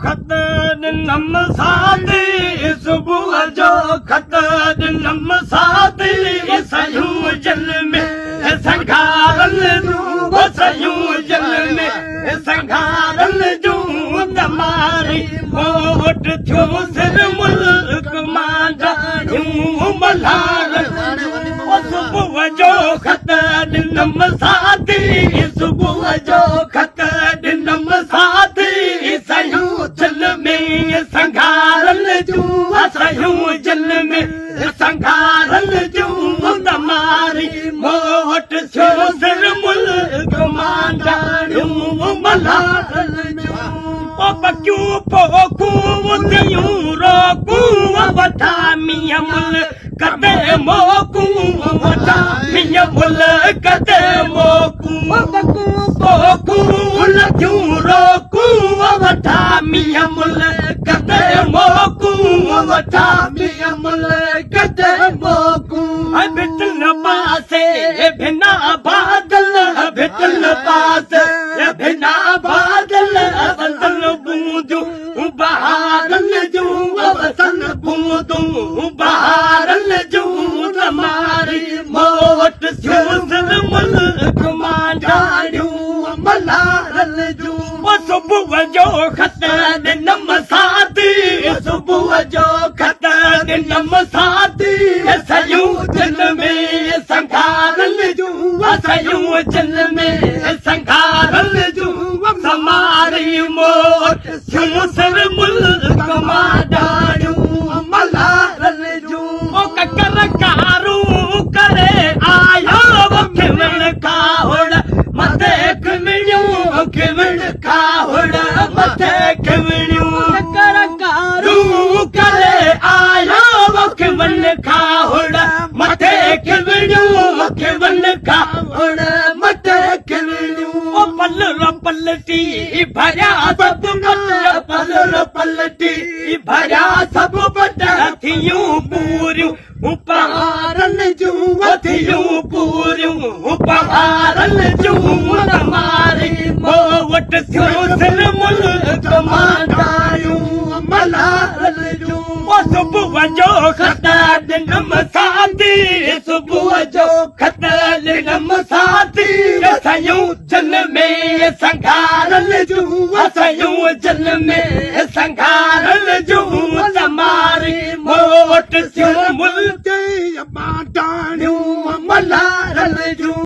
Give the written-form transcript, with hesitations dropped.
खत ॾिनम साथी सुबुह जो खत ॾिनम साथी सयूं जल में संघारल जूं सयूं जल में संघारल जूं तमारी मोट थियो सिर मुल्क मां जायूं मल्हार सुबुह जो खत ॾिनम साथी सुबुह जो खत ॾिनम साथी सयूं जल में संघारल जूं सयूं जल में संघारल जूं तमारी मोट थियो सिर मुल्क मां जायूं मल्हार पकियूं पोखूं थियूं रोकूं वठा मिया मुल कदे मोकूं वठा मिया मुल कदे मोकूं पोखूं लॻियूं रोकूं वठा मिया मुल कदे मोकूं वठा मिया मुल कदे मोकूं भिटल पासे भिना बादल भिटल पासे भिना बादल वसन बूंदूं बहारल जूं वसन बूंदूं बहारल जूं तमारी मोट थियो सिर मुल्क मां जायूं मल्हारल जूं सुबुह जो खत ॾिनम साथी सुबुह जो खत ॾिनम साथी सयूं जल में संघारल जूं सयूं जल में संघारल जूं समारी मोट थियो सिर मुल्क मां जायूं मल्हारल जूं ककर कारूं करे आयो खिवण खावड़ मथे खिवणियूं खिवण खावड़ मथे खिवणियूं ककर कारूं करे आयो खिवण खावड़ मथे खिवणियूं खिवण खावड़ मथे खिवणियूं पलर पलटी भरिया सब पलर पलटी भरिया सब बट थियूं पूरियूं उपहारल जूं थियूं पूरियूं उपहारल जूं तमारी मोट थियो सिर मुल्क मां जायूं मल्हारल जूं सुबुह जो खत ॾिनम साथी सुबुह जो खत ॾिनम साथी सयूं जल में संघारल जूं सयूं जल में संघारल जूं तमारी मोट थियो मुल्क मां